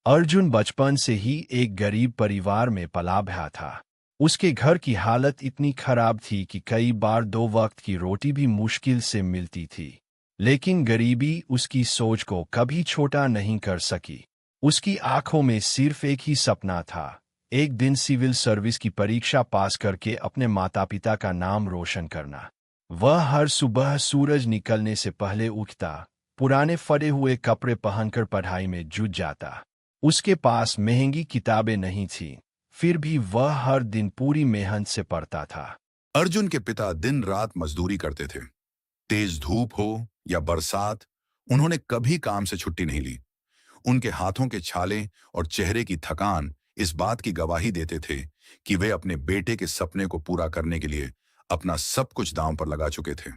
अर्जुन बचपन से ही एक गरीब परिवार में पला बड़ा था। उसके घर की हालत इतनी खराब थी कि कई बार दो वक्त की रोटी भी मुश्किल से मिलती थी। लेकिन गरीबी उसकी सोच को कभी छोटा नहीं कर सकी। उसकी आंखों में सिर्फ एक ही सपना था, एक दिन सिविल सर्विस की परीक्षा पास करके अपने माता पिता का नाम रोशन करना। वह हर सुबह सूरज निकलने से पहले उठता, पुराने फटे हुए कपड़े पहनकर पढ़ाई में जुट जाता। उसके पास महंगी किताबें नहीं थीं, फिर भी वह हर दिन पूरी मेहनत से पढ़ता था। अर्जुन के पिता दिन रात मजदूरी करते थे। तेज धूप हो या बरसात, उन्होंने कभी काम से छुट्टी नहीं ली। उनके हाथों के छाले और चेहरे की थकान इस बात की गवाही देते थे कि वे अपने बेटे के सपने को पूरा करने के लिए अपना सब कुछ दांव पर लगा चुके थे।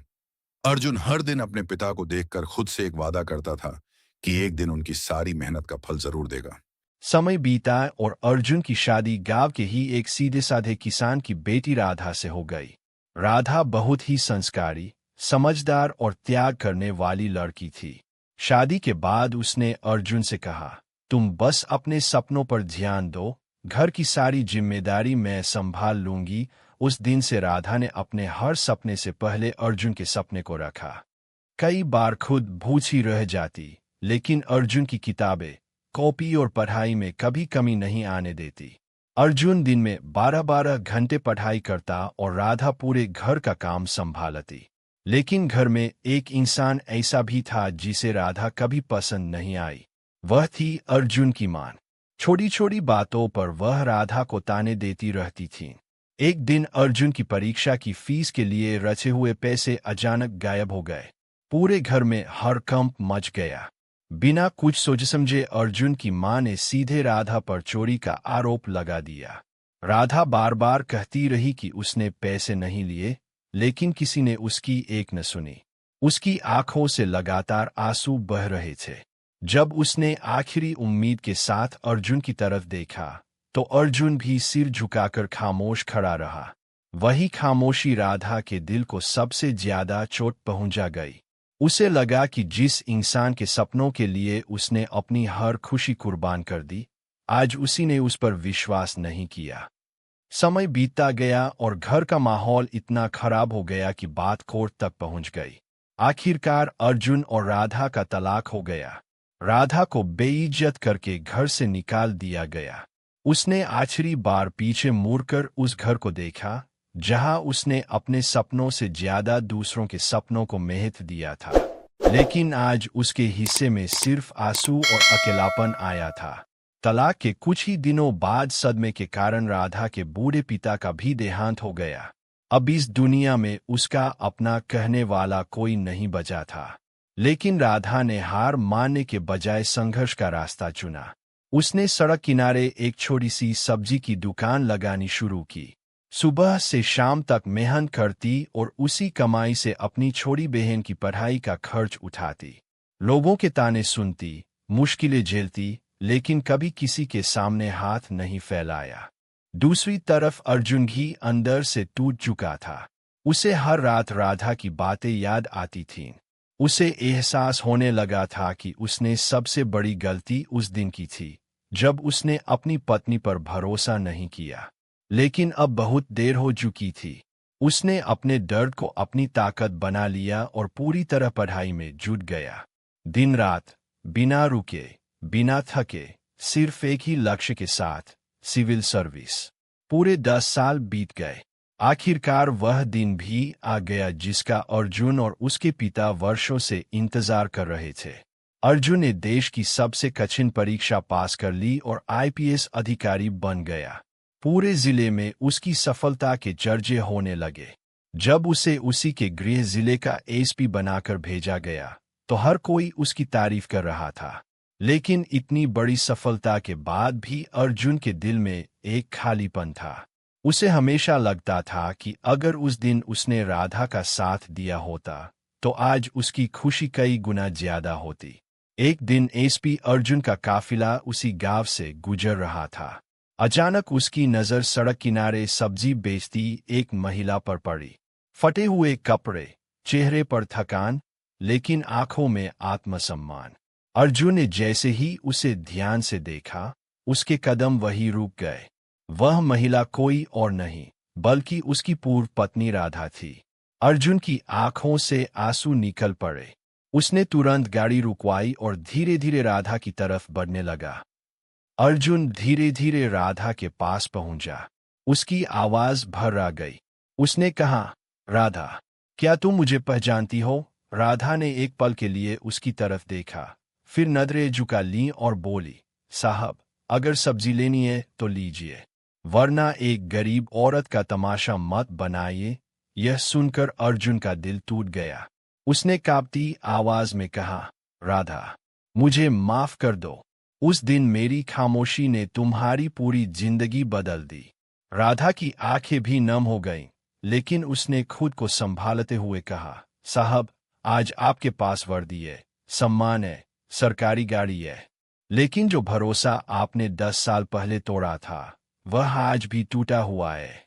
अर्जुन हर दिन अपने पिता को देखकर खुद से एक वादा करता था कि एक दिन उनकी सारी मेहनत का फल जरूर देगा। समय बीता और अर्जुन की शादी गांव के ही एक सीधे साधे किसान की बेटी राधा से हो गई। राधा बहुत ही संस्कारी, समझदार और त्याग करने वाली लड़की थी। शादी के बाद उसने अर्जुन से कहा, तुम बस अपने सपनों पर ध्यान दो, घर की सारी जिम्मेदारी मैं संभाल लूंगी। उस दिन से राधा ने अपने हर सपने से पहले अर्जुन के सपने को रखा। कई बार खुद भूखी रह जाती, लेकिन अर्जुन की किताबें, कॉपी और पढ़ाई में कभी कमी नहीं आने देती। अर्जुन दिन में 12-12 घंटे पढ़ाई करता और राधा पूरे घर का काम संभालती। लेकिन घर में एक इंसान ऐसा भी था जिसे राधा कभी पसंद नहीं आई। वह थी अर्जुन की मां। छोटी छोटी बातों पर वह राधा को ताने देती रहती थी। एक दिन अर्जुन की परीक्षा की फीस के लिए रचे हुए पैसे अचानक गायब हो गए। पूरे घर में हड़कंप मच गया। बिना कुछ सोचे समझे अर्जुन की मां ने सीधे राधा पर चोरी का आरोप लगा दिया। राधा बार बार कहती रही कि उसने पैसे नहीं लिए, लेकिन किसी ने उसकी एक न सुनी। उसकी आंखों से लगातार आंसू बह रहे थे। जब उसने आखिरी उम्मीद के साथ अर्जुन की तरफ देखा, तो अर्जुन भी सिर झुकाकर खामोश खड़ा रहा। वही खामोशी राधा के दिल को सबसे ज्यादा चोट पहुंचा गई। उसे लगा कि जिस इंसान के सपनों के लिए उसने अपनी हर खुशी कुर्बान कर दी, आज उसी ने उस पर विश्वास नहीं किया। समय बीतता गया और घर का माहौल इतना खराब हो गया कि बात कोर्ट तक पहुंच गई। आखिरकार अर्जुन और राधा का तलाक हो गया। राधा को बेइज्जत करके घर से निकाल दिया गया। उसने आखिरी बार पीछे मुड़कर उस घर को देखा, जहां उसने अपने सपनों से ज्यादा दूसरों के सपनों को महत्व दिया था। लेकिन आज उसके हिस्से में सिर्फ आंसू और अकेलापन आया था। तलाक के कुछ ही दिनों बाद सदमे के कारण राधा के बूढ़े पिता का भी देहांत हो गया। अब इस दुनिया में उसका अपना कहने वाला कोई नहीं बचा था। लेकिन राधा ने हार मानने के बजाय संघर्ष का रास्ता चुना। उसने सड़क किनारे एक छोटी सी सब्जी की दुकान लगानी शुरू की। सुबह से शाम तक मेहनत करती और उसी कमाई से अपनी छोटी बहन की पढ़ाई का खर्च उठाती। लोगों के ताने सुनती, मुश्किलें झेलती, लेकिन कभी किसी के सामने हाथ नहीं फैलाया। दूसरी तरफ अर्जुन भी अंदर से टूट चुका था। उसे हर रात राधा की बातें याद आती थीं। उसे एहसास होने लगा था कि उसने सबसे बड़ी गलती उस दिन की थी, जब उसने अपनी पत्नी पर भरोसा नहीं किया। लेकिन अब बहुत देर हो चुकी थी। उसने अपने दर्द को अपनी ताकत बना लिया और पूरी तरह पढ़ाई में जुट गया। दिन रात, बिना रुके, बिना थके, सिर्फ एक ही लक्ष्य के साथ, सिविल सर्विस। पूरे 10 साल बीत गए। आखिरकार वह दिन भी आ गया जिसका अर्जुन और उसके पिता वर्षों से इंतजार कर रहे थे। अर्जुन ने देश की सबसे कठिन परीक्षा पास कर ली और आईपीएस अधिकारी बन गया। पूरे जिले में उसकी सफलता के चर्चे होने लगे। जब उसे उसी के गृह जिले का एसपी बनाकर भेजा गया, तो हर कोई उसकी तारीफ कर रहा था। लेकिन इतनी बड़ी सफलता के बाद भी अर्जुन के दिल में एक खालीपन था। उसे हमेशा लगता था कि अगर उस दिन उसने राधा का साथ दिया होता, तो आज उसकी खुशी कई गुना ज्यादा होती। एक दिन एसपी अर्जुन का काफिला उसी गांव से गुजर रहा था। अचानक उसकी नजर सड़क किनारे सब्जी बेचती एक महिला पर पड़ी। फटे हुए कपड़े, चेहरे पर थकान, लेकिन आंखों में आत्मसम्मान। अर्जुन ने जैसे ही उसे ध्यान से देखा, उसके कदम वहीं रुक गए। वह महिला कोई और नहीं बल्कि उसकी पूर्व पत्नी राधा थी। अर्जुन की आंखों से आंसू निकल पड़े। उसने तुरंत गाड़ी रुकवाई और धीरे धीरे राधा की तरफ बढ़ने लगा। अर्जुन धीरे धीरे राधा के पास पहुंचा। उसकी आवाज भर आ गई। उसने कहा, राधा, क्या तुम मुझे पहचानती हो? राधा ने एक पल के लिए उसकी तरफ देखा, फिर नजरें झुका लीं और बोली, साहब, अगर सब्जी लेनी है तो लीजिए, वरना एक गरीब औरत का तमाशा मत बनाइए। यह सुनकर अर्जुन का दिल टूट गया। उसने कांपती आवाज में कहा, राधा, मुझे माफ कर दो। उस दिन मेरी खामोशी ने तुम्हारी पूरी जिंदगी बदल दी। राधा की आंखें भी नम हो गईं, लेकिन उसने खुद को संभालते हुए कहा, साहब, आज आपके पास वर्दी है, सम्मान है, सरकारी गाड़ी है, लेकिन जो भरोसा आपने 10 साल पहले तोड़ा था वह आज भी टूटा हुआ है।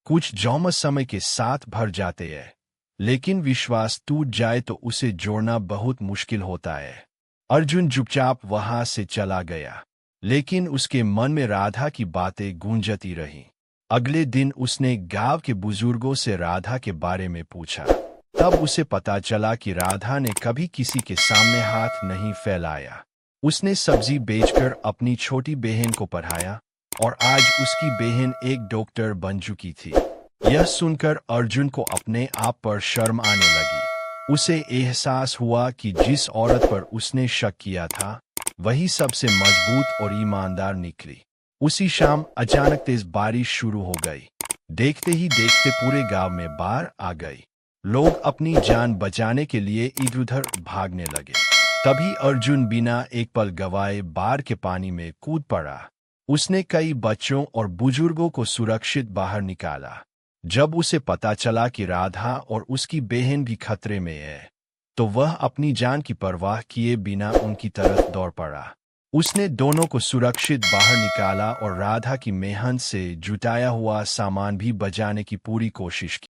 कुछ जोम समय के साथ भर जाते हैं, लेकिन विश्वास टूट जाए तो उसे जोड़ना बहुत मुश्किल होता है। अर्जुन चुपचाप वहां से चला गया, लेकिन उसके मन में राधा की बातें गूंजती रहीं। अगले दिन उसने गांव के बुजुर्गों से राधा के बारे में पूछा। तब उसे पता चला कि राधा ने कभी किसी के सामने हाथ नहीं फैलाया। उसने सब्जी बेचकर अपनी छोटी बहन को पढ़ाया और आज उसकी बहन एक डॉक्टर बन चुकी थी। यह सुनकर अर्जुन को अपने आप पर शर्म आने लगी। उसे एहसास हुआ कि जिस औरत पर उसने शक किया था वही सबसे मजबूत और ईमानदार निकली। उसी शाम अचानक तेज बारिश शुरू हो गई। देखते ही देखते पूरे गांव में बाढ़ आ गई। लोग अपनी जान बचाने के लिए इधर-उधर भागने लगे। तभी अर्जुन बिना एक पल गवाए बाढ़ के पानी में कूद पड़ा। उसने कई बच्चों और बुजुर्गों को सुरक्षित बाहर निकाला। जब उसे पता चला कि राधा और उसकी बहन भी खतरे में है, तो वह अपनी जान की परवाह किए बिना उनकी तरफ दौड़ पड़ा। उसने दोनों को सुरक्षित बाहर निकाला और राधा की मेहनत से जुटाया हुआ सामान भी बचाने की पूरी कोशिश की।